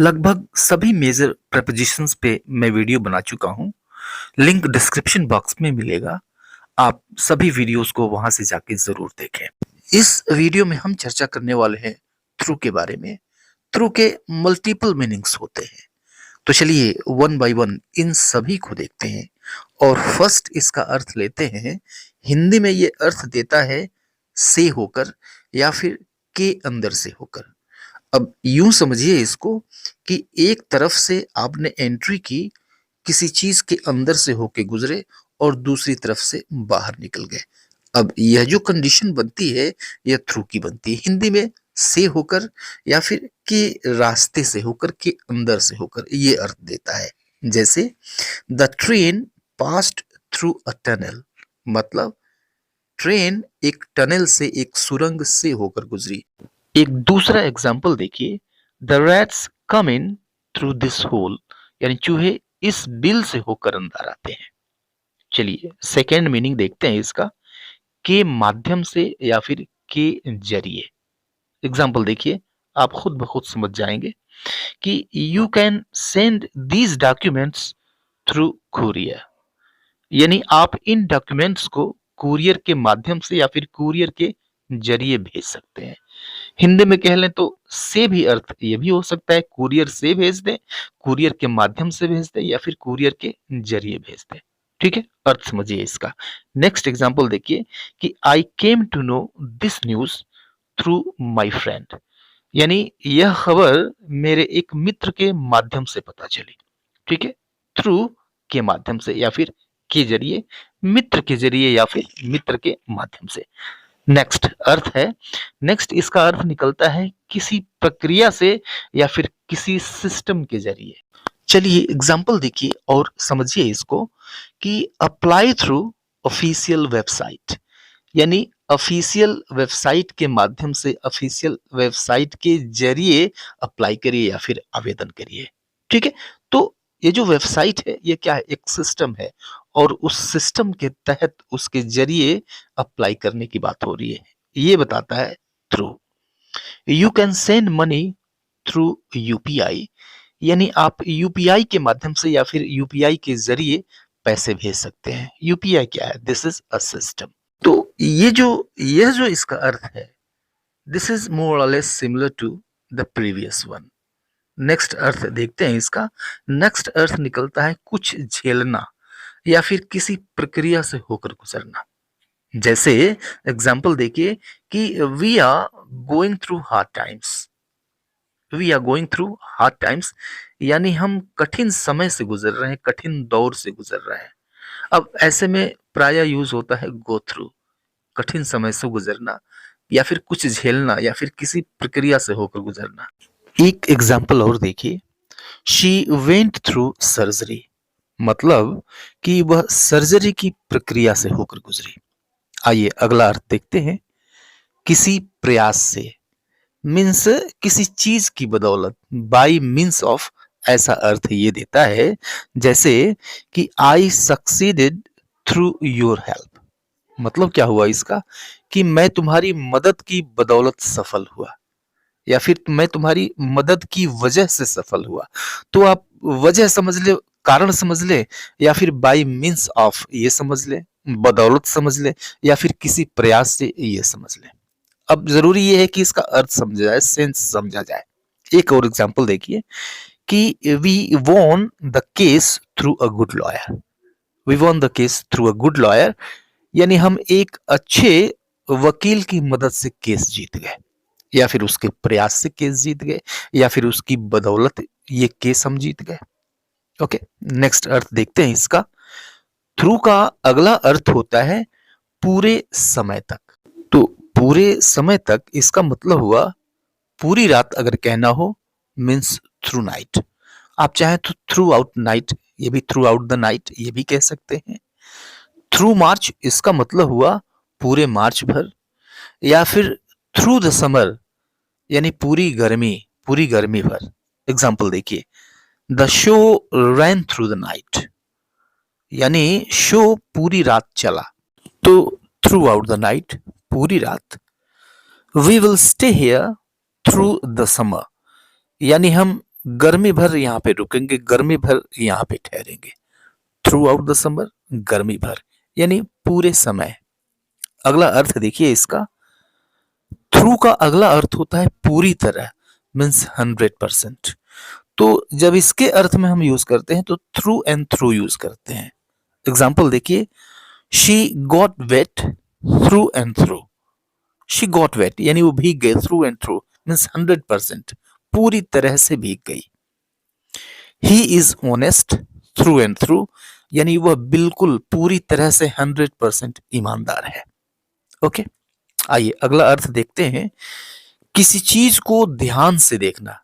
लगभग सभी major prepositions पे मैं वीडियो बना चुका हूँ। लिंक डिस्क्रिप्शन बॉक्स में मिलेगा। आप सभी वीडियोस को वहां से जाके जरूर देखें। इस वीडियो में हम चर्चा करने वाले हैं थ्रू के बारे में। थ्रू के मल्टीपल मीनिंग्स होते हैं। तो चलिए वन बाय वन इन सभी को देखते हैं और फर्स्ट इसका अर्थ लेते हैं। हिंदी में ये अर्थ देता है से होकर या फिर के अंदर से होकर। अब यूं समझिए इसको कि एक तरफ से आपने एंट्री की, किसी चीज के अंदर से होके गुजरे और दूसरी तरफ से बाहर निकल गए। अब यह जो कंडीशन बनती है यह थ्रू की बनती है। हिंदी में से होकर या फिर के रास्ते से होकर, के अंदर से होकर ये अर्थ देता है। जैसे the train passed through a tunnel, मतलब ट्रेन एक टनल से, एक सुरंग से होकर गुजरी। एक दूसरा एग्जाम्पल देखिए, the rats come in through this hole, यानी चूहे इस बिल से होकर अंदर आते हैं। चलिए सेकेंड मीनिंग देखते हैं इसका, के माध्यम से या फिर के जरिए। एग्जाम्पल देखिए, आप खुद ब खुद समझ जाएंगे कि you can send these documents through courier, यानी आप इन डॉक्यूमेंट्स को कुरियर के माध्यम से या फिर कुरियर के जरिए भेज सकते हैं। हिंदी में कह लें तो से भी अर्थ ये भी हो सकता है, कुरियर से भेज दें, कुरियर के माध्यम से भेज दें या फिर कुरियर के जरिए भेज दें। ठीक है, अर्थ समझिए इसका। नेक्स्ट एग्जांपल देखिए कि I came to know this news through my friend, यानी यह खबर मेरे एक मित्र के माध्यम से पता चली। ठीक है, थ्रू के माध्यम से या फिर के जरिए, मित्र के जरिए या फिर मित्र के माध्यम से। नेक्स्ट अर्थ है, नेक्स्ट इसका अर्थ निकलता है किसी प्रक्रिया से या फिर किसी सिस्टम के जरिए। चलिए एग्जांपल देखिए और समझिए इसको कि अप्लाई थ्रू ऑफिशियल वेबसाइट, यानी ऑफिशियल वेबसाइट के माध्यम से, ऑफिशियल वेबसाइट के जरिए अप्लाई करिए या फिर आवेदन करिए। ठीक है, तो ये जो वेबसाइट है ये क्या है, एक सिस्टम है और उस सिस्टम के तहत उसके जरिए अप्लाई करने की बात हो रही है। ये बताता है through. You can send money through UPI, यानी आप यूपीआई के माध्यम से या फिर यूपीआई के जरिए पैसे भेज सकते हैं। यूपीआई क्या है, दिस इज अ सिस्टम। तो यह जो इसका अर्थ है, this is more or less similar to the previous one. Next अर्थ देखते हैं इसका। नेक्स्ट अर्थ निकलता है कुछ झेलना या फिर किसी प्रक्रिया से होकर गुजरना। जैसे एग्जाम्पल देखिए कि we are going through hard times, we are going through hard times, यानी हम कठिन समय से गुजर रहे हैं, कठिन दौर से गुजर रहे हैं। अब ऐसे में प्राय यूज होता है गो थ्रू, कठिन समय से गुजरना या फिर कुछ झेलना या फिर किसी प्रक्रिया से होकर गुजरना। एक एग्जाम्पल और देखिए, शी वेंट थ्रू सर्जरी, मतलब कि वह सर्जरी की प्रक्रिया से होकर गुजरी। आइए अगला अर्थ देखते हैं, किसी प्रयास से, मीन्स किसी चीज की बदौलत, बाय मीन्स ऑफ, ऐसा अर्थ ये देता है। जैसे कि आई सक्सीडेड थ्रू योर हेल्प, मतलब क्या हुआ इसका कि मैं तुम्हारी मदद की बदौलत सफल हुआ या फिर मैं तुम्हारी मदद की वजह से सफल हुआ। तो आप वजह समझ ले, कारण समझ ले या फिर बाय मीन्स ऑफ ये समझ ले, बदौलत समझ ले या फिर किसी प्रयास से ये समझ ले। अब जरूरी ये है कि इसका अर्थ समझा जाए, सेंस समझा जाए। एक और एग्जांपल देखिए कि we won the case through a good lawyer, we won the case through a good lawyer, यानी हम एक अच्छे वकील की मदद से केस जीत गए या फिर उसके प्रयास से केस जीत गए या फिर उसकी बदौलत ये केस हम जीत गए। ओके, नेक्स्ट अर्थ देखते हैं इसका। थ्रू का अगला अर्थ होता है पूरे समय तक। तो पूरे समय तक इसका मतलब हुआ पूरी रात अगर कहना हो, मीन्स थ्रू नाइट। आप चाहे तो थ्रू आउट नाइट, ये भी थ्रू आउट द नाइट ये भी कह सकते हैं। थ्रू मार्च इसका मतलब हुआ पूरे मार्च भर, या फिर थ्रू द समर यानी पूरी गर्मी भर। एग्जाम्पल देखिए, the show ran through the night, यानी शो पूरी रात चला। तो थ्रू आउट द नाइट, पूरी रात। We will stay here through the summer, यानी हम गर्मी भर यहाँ पे रुकेंगे, गर्मी भर यहाँ पे ठहरेंगे। थ्रू आउट द समर, गर्मी भर यानी पूरे समय। अगला अर्थ देखिए इसका, थ्रू का अगला अर्थ होता है पूरी तरह, मीन्स 100%। तो जब इसके अर्थ में हम यूज करते हैं तो थ्रू एंड थ्रू यूज करते हैं। एग्जाम्पल देखिए, she got wet through and through. She got wet यानी वो भीग गए, थ्रू एंड थ्रू मीन्स 100%, पूरी तरह से भीग गई। He is honest through and through यानी वह बिल्कुल पूरी तरह से 100% ईमानदार है। ओके, आइए अगला अर्थ देखते हैं। किसी चीज को ध्यान से देखना,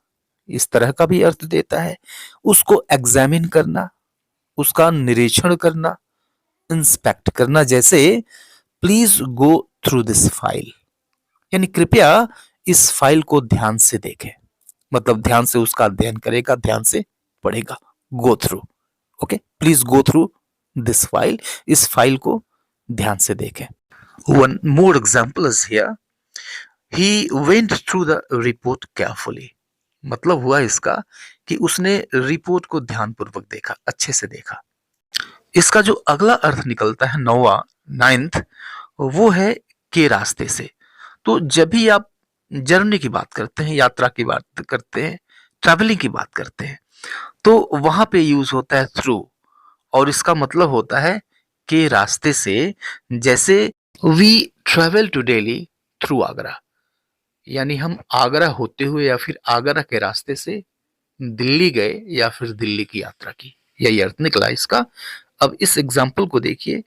इस तरह का भी अर्थ देता है। उसको एग्जामिन करना, उसका निरीक्षण करना, इंस्पेक्ट करना। जैसे please go through this file यानी कृपया इस फाइल को ध्यान से देखें, मतलब ध्यान से उसका अध्ययन करेगा, ध्यान से पढ़ेगा। Go through, okay, please go through this file, इस फाइल को ध्यान से देखें। One more example is here, he went through the report carefully. मतलब हुआ इसका कि उसने रिपोर्ट को ध्यानपूर्वक देखा, अच्छे से देखा। इसका जो अगला अर्थ निकलता है नौवा, नाइन्थ, वो है के रास्ते से। तो जब भी आप जर्नी की बात करते हैं, यात्रा की बात करते हैं, ट्रैवलिंग की बात करते हैं, तो वहां पे यूज होता है थ्रू, और इसका मतलब होता है के रास्ते से। जैसे we travel to Delhi through Agra, यानी हम आगरा होते हुए या फिर आगरा के रास्ते से दिल्ली गए या फिर दिल्ली की यात्रा की, यही अर्थ निकला इसका। अब इस एग्जाम्पल को देखिए,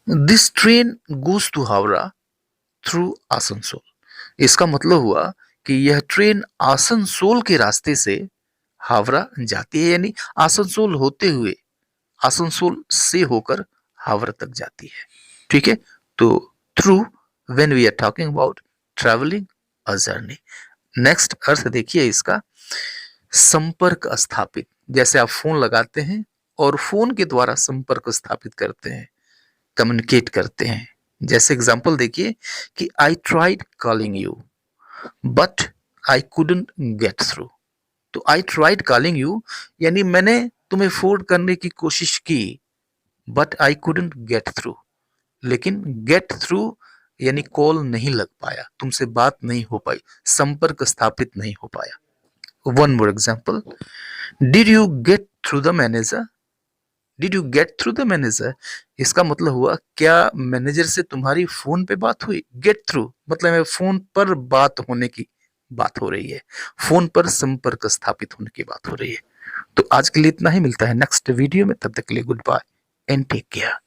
this train goes to Howrah through Asansol. इसका मतलब हुआ कि यह ट्रेन आसनसोल के रास्ते से हावड़ा जाती है, यानी आसनसोल होते हुए, आसनसोल से होकर हावड़ा तक जाती है। ठीक है, तो through when we are talking about travelling a journey. Next अर्थ देखिए इसका, संपर्क स्थापित। जैसे आप फोन लगाते हैं और फोन के द्वारा संपर्क स्थापित करते हैं, कम्युनिकेट करते हैं। जैसे एग्जांपल देखिए कि I tried calling you but I couldn't get through. तो आई ट्राइड कॉलिंग यू यानी मैंने तुम्हें फोन करने की कोशिश की, but I couldn't get through, लेकिन गेट थ्रू यानी कॉल नहीं लग पाया, तुमसे बात नहीं हो पाई, संपर्क स्थापित नहीं हो पाया। One more example, did you get through the manager. Did you get through the manager, इसका मतलब हुआ क्या मैनेजर से तुम्हारी फोन पे बात हुई। गेट थ्रू मतलब है फोन पर बात होने की बात हो रही है, फोन पर संपर्क स्थापित होने की बात हो रही है। तो आज के लिए इतना ही, मिलता है नेक्स्ट वीडियो में, तब तक के लिए goodbye and take care.